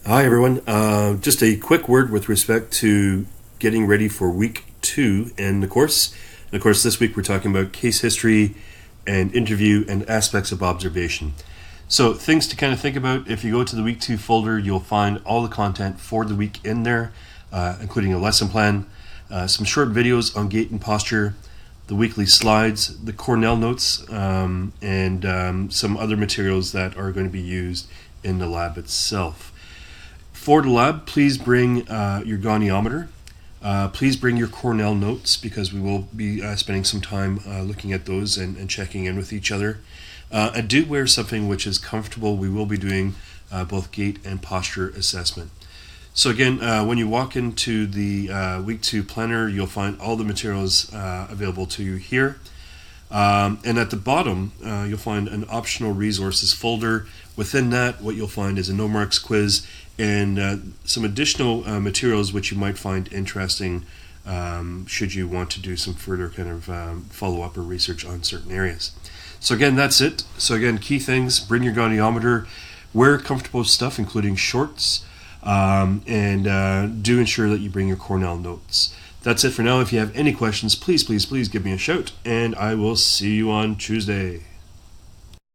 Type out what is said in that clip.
Hi, everyone. Just a quick word with respect to getting ready for week 2 in the course. And of course, this week we're talking about case history and interview and aspects of observation. So, things to kind of think about: if you go to the week 2 folder, you'll find all the content for the week in there, including a lesson plan, some short videos on gait and posture, the weekly slides, the Cornell notes, and some other materials that are going to be used in the lab itself. For the lab, please bring your goniometer. Please bring your Cornell notes, because we will be spending some time looking at those and checking in with each other. And do wear something which is comfortable. We will be doing both gait and posture assessment. So again, when you walk into the week 2 planner, you'll find all the materials available to you here. And at the bottom, you'll find an optional resources folder. Within that, what you'll find is a no marks quiz and some additional materials which you might find interesting should you want to do some further kind of follow-up or research on certain areas. So again, that's it. So again, key things: bring your goniometer, wear comfortable stuff including shorts, and do ensure that you bring your Cornell notes. That's it for now. If you have any questions, please give me a shout, and I will see you on Tuesday.